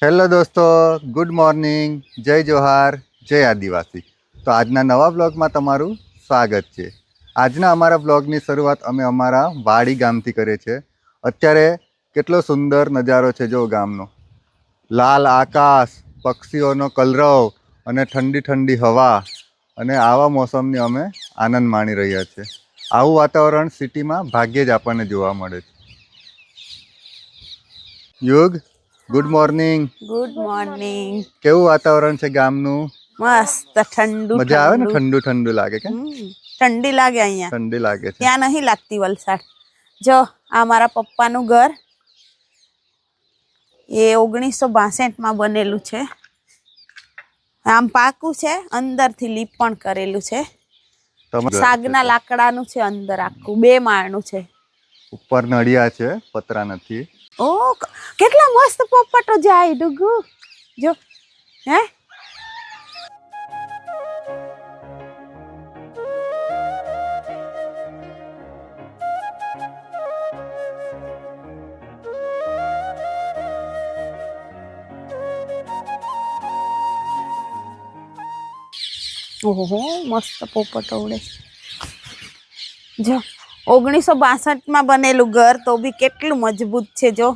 Hello દોસ્તો, good morning, જય જોહાર, જય આદિવાસી। તો આજના નવા બ્લોગમાં તમારું સ્વાગત છે। આજના અમારા બ્લોગની શરૂઆત અમે અમારા વાડી ગામથી કરીએ છીએ। અત્યારે કેટલો સુંદર નજારો છે જો ગામનો, લાલ આકાશ, પક્ષીઓનો કલરવ અને ઠંડી ઠંડી હવા, અને આવા મોસમની અમે આનંદ માણી રહ્યા છીએ। આવું વાતાવરણ સિટીમાં ભાગ્યે જ આપણને જોવા મળે છે। યુગ, ગુડ મોર્નિંગ। Good morning. કેવું વાતાવરણ છે ગામનું? મસ્ત ઠંડુ મજા આવે ને? ઠંડુ ઠંડુ લાગે કે? ઠંડી લાગે અહીંયા, ઠંડી લાગે છે। ત્યાં નહીં લાગતી વલસાડ। જો આ મારા પપ્પાનું ઘર, એ 1962 માં બનેલું છે। આમ પાકું છે, અંદરથી લીપણ કરેલું છે। સાગના લાકડાનું છે, અંદર આખું 2 માળનું છે। ઉપર નળિયા છે, પતરા નથી। ઓ કેટલા મસ્ત પોપટો જાય ડુગુ, જો હે ઓહો મસ્ત પોપટો ઉડે। જો 1962 માં બનેલું ઘર તો બી કેટલું મજબૂત છે। જો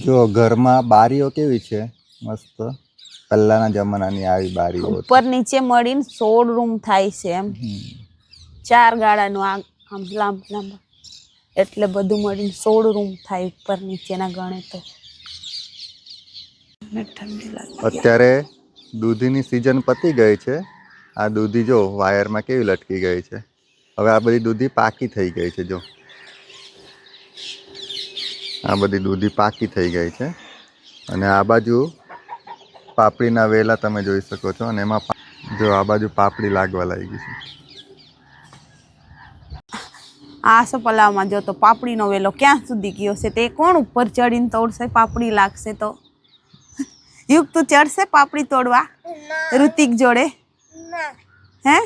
જો ઘરમાં બારીઓ કેવી છે, મસ્ત પહેલાના જમાનાની આવી બારીઓ। ઉપર નીચે મળીને 16 રૂમ થાય છે। એમ 4 ગાળાનું આમ લાંબા, એટલે બધું મળીને 16 રૂમ થાય ઉપર નીચેના ગણે તો। ઠંડી લાગે। અત્યારે દૂધીની સિઝન પતી ગઈ છે। આ દૂધી જો વાયરમાં કેવી લટકી ગઈ છે। હવે આ બધી દૂધી પાકી થઈ ગઈ છે। જો આ બધી દૂધી પાકી થઈ ગઈ છે, અને આ બાજુ પાપડીના વેલા તમે જોઈ શકો છો, અને એમાં જો આ બાજુ પાપડી લાગવા લાગી છે। આસોપલામાં જો તો પાપડીનો વેલો ક્યાં સુધી ગયો છે, તે કોણ ઉપર ચડીને તોડશે? પાપડી લાગશે તો યુગ તું ચડશે પાપડી તોડવા ઋતિક જોડે? હે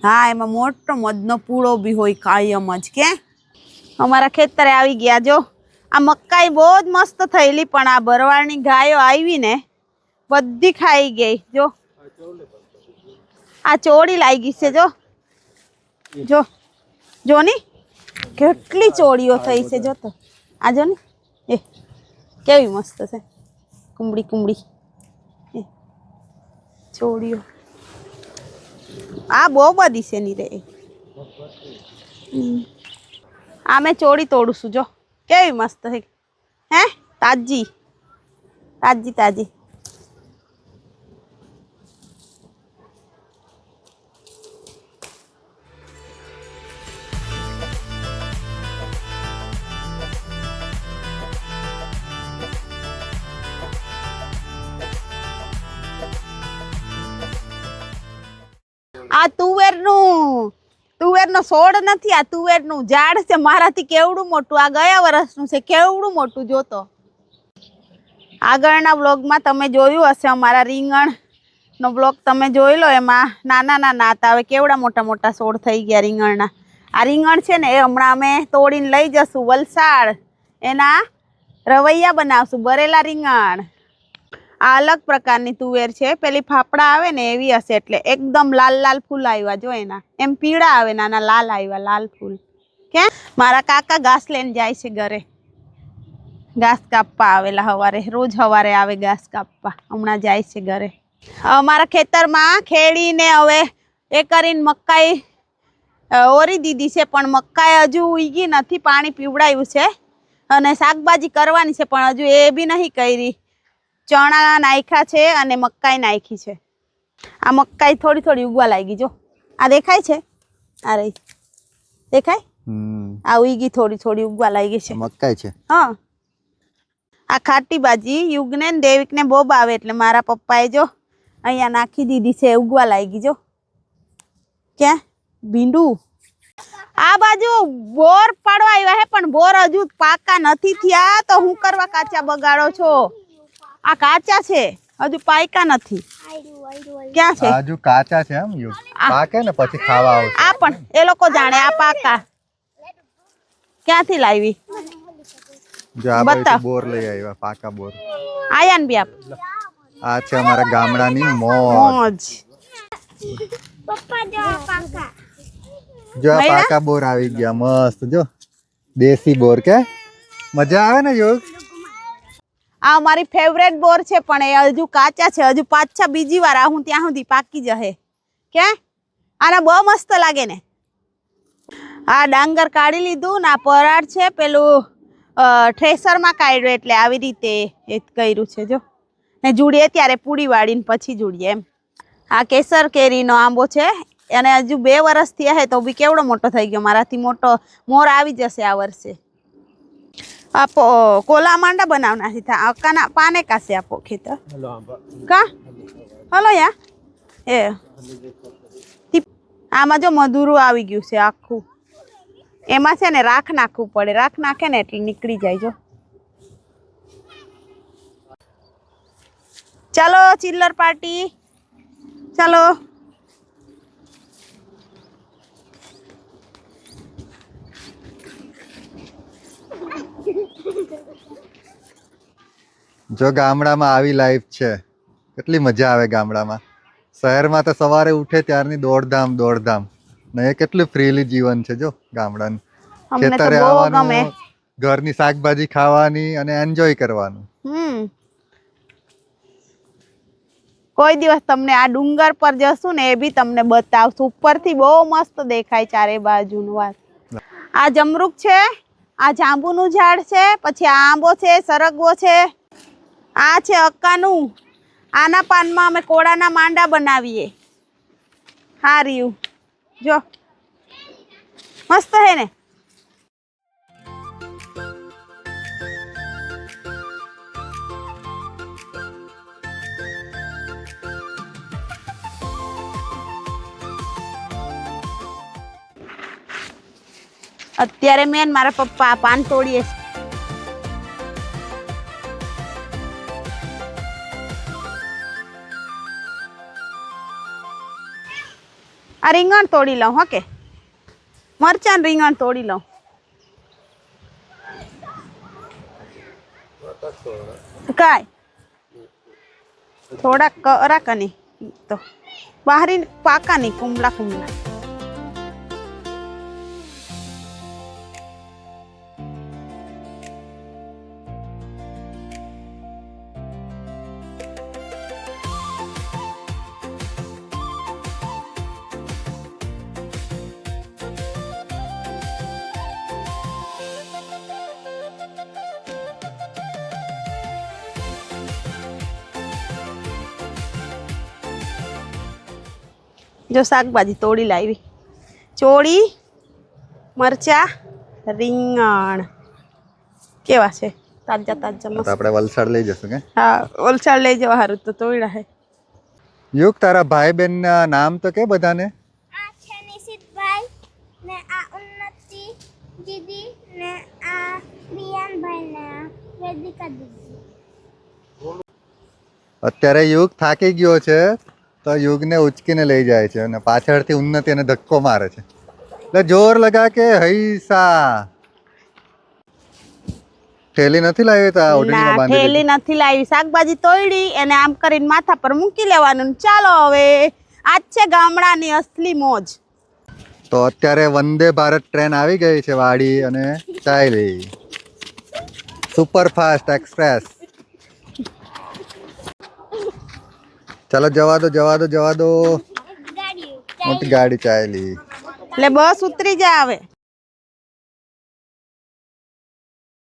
હા, એમાં મોટો મધનો પૂળો બી હોય કાયમ જ। કે અમારા ખેતરે આવી ગયા। જો આ મકાઈ બહુ જ મસ્ત થયેલી, પણ આ ભરવાડની ગાયો આવી ને બધી ખાઈ ગઈ। જો આ ચોળી લાગી છે। જો જો જો ની કેટલી ચોળીઓ થઈ છે। જો તો આ જો ને, એ કેવી મસ્ત છે, કુંબળી કુંબળી ચોળીઓ। આ બહુ બધી છે ની રે। આ મેં ચોળી તોડું છું। જો કેવી મસ્ત છે, હે તાજી તાજી તાજી। આ તુવેરનો છોડ નથી, આ તુવેરનું ઝાડ છે। મારાથી કેવડું મોટું, આ ગયા વર્ષનું છે, કેવડું મોટું જોતો। આગળના બ્લોગમાં તમે જોયું હશે, અમારા રીંગણનો બ્લોગ તમે જોઈ લો, એમાં નાના નાના હતા, હવે કેવડા મોટા મોટા છોડ થઈ ગયા રીંગણના। આ રીંગણ છે ને, એ હમણાં અમે તોડીને લઈ જશું વલસાડ, એના રવૈયા બનાવશું, ભરેલા રીંગણ। આ અલગ પ્રકારની તુવેર છે, પેલી ફાફડા આવે ને એવી હશે, એટલે એકદમ લાલ લાલ ફૂલ આવ્યા। જો એના એમ પીળા આવે, નાના લાલ આવ્યા, લાલ ફૂલ। કે મારા કાકા ઘાસ લઈને જાય છે ઘરે, ઘાસ કાપવા આવેલા હવારે, રોજ હવારે આવે ઘાસ કાપવા, હમણાં જાય છે ઘરે। અમારા ખેતરમાં ખેડીને હવે એ કરીને મકાઈ ઓરી દીધી છે, પણ મકાઈ હજુ ઉગી નથી, પાણી પીવડાવ્યું છે, અને શાકભાજી કરવાની છે, પણ હજુ એ બી નહીં કરી। ચણા નાખ્યા છે અને મકાઈ નાખી છે। આ મકાઈ થોડી થોડી ઉગવા લાગી। જો આ દેખાય છે, આ રહી દેખાય, આ ઉગી થોડી થોડી ઉગવા લાગી છે, મકાઈ છે। હા, આ ખાટી ભાજી યુગને ને દેવિકને બહુ ભાવે, એટલે મારા પપ્પાએ જો અહીંયા નાખી દીધી છે, ઉગવા લાગી। જો ક્યાં ભીંડું આ બાજુ બોર પાડવા આવ્યા હે પણ બોર હજુ પાકા નથી થયા તો હું કરવા કાચા બગાડો છો? આ કાચા છે હજુ પાકા નથી. ક્યાં છે? હજુ કાચા છે એમ યુગ. પાકે ને પછી ખાવા આવશે. આ પણ એ લોકો જાણે આ પાકા. ક્યાંથી લાવી? જો આ બાજુ બોર લઈ આવ્યા, પાકા બોર. આયા ને બી આપ. આ છે અમારા ગામડાની મોજ. મોજ. પપ્પા જો પાકા જો આ પાકા બોર આવી ગયા મસ્ત. જો દેશી બોર કે મજા આવે ને યોગ. આ મારી ફેવરેટ બોર છે પણ એ હજુ કાચા છે. હજુ પાછા બીજી વાર આવું ત્યાં સુધી પાકી જશે. કે આના બહુ મસ્ત લાગે ને. આ ડાંગર કાઢી લીધું ને આ પરાળ છે પેલું થ્રેસરમાં કાઢ્યું એટલે આવી રીતે એ કર્યું છે. જો ને જુડીએ ત્યારે પૂડી વાળીને પછી જુડીએ એમ. આ કેસર કેરીનો આંબો છે અને હજુ 2 વર્ષ થયા હે તો બી કેવડો મોટો થઈ ગયો. મારાથી મોટો મોર આવી જશે આ વર્ષે. આપો કોલા માંડા બનાવના છે અકાના પાને કાસે આપો ખેતર કા હલો યા એ આમાં જો મધુરું આવી ગયું છે આખું. એમાં છે ને રાખ નાખવું પડે. રાખ નાખે ને એટલે નીકળી જાય. જો ચાલો ચિલ્લર પાર્ટી ચાલો. જો ગામડામાં આવી લાઈફ છે, કેટલી મજા આવે ગામડામાં. શહેરમાં તો સવારે ઉઠે ત્યારની દોડધામ ને એ કેટલું ફ્રીલી જીવન છે. જો ગામડાનું અમને તો ખેતરે બહુ ગમે. આવવાનું, ઘરની શાકભાજી ખાવાની અને એન્જોય કરવાનું. કોઈ દિવસ તમને આ ડુંગર પર જશું ને એ બી તમને બતાવશું. ઉપરથી બહુ મસ્ત દેખાય ચારે બાજુનું વાત. આ જમરૂક છે, આ જાંબુનું ઝાડ છે, પછી આ આંબો છે, સરગવો છે, આ છે અક્કાનું. આના પાનમાં અમે કોળાના માંડા બનાવીએ. હા રહ્યું જો મસ્ત હે ને. અત્યારે મેં મારા પપ્પા પાન તોડીએ છે. આ રીંગણ તોડી લઉં. હકે મરચાં રીંગણ તોડી લઉં. કાય થોડા કરા કની તો બહારી પાકા નહીં કુમલા. જો શાકભાજી તોડી લાવી. ચોળી, મરચા, રીંગણ કેવા છે તાજા મસ્ત. આપણે વલસાડ લઈ જશું કે? હા વલસાડ લઈ જવા સારું તો તોડ્યા હે. યુગ તારા ભાઈ બહેન ના નામ તો કે બધાને? આ છે નિશિતભાઈ ને આ ઉન્નતિ દીદી ને આ પ્રિયાનભાઈ ને આ વેદિકા દીદી. અત્યારે યુગ થાકી ગયો છે તો યુગને ઉચકીને લઈ જાય છે અને પાછળથી ઉન્નતિ એને ધક્કો મારે છે. એટલે જોર લગા કે હૈસા. થેલી નથી લાવી તો આ ઓઢણીમાં ના બાંધી થેલી નથી લાવી. શાકભાજી તોડી એને આમ કરીને માથા પર મૂકી લેવાનું. ચાલો હવે આજ છે ગામડાની અસલી મોજ. તો અત્યારે વંદે ભારત ટ્રેન આવી ગઈ છે વાડી અને ચાલી સુપરફાસ્ટ એક્સપ્રેસ. ચાલો જવા દો ગાડી મોટી ગાડી ચાલી. એટલે બસ ઉતરી જાય હવે.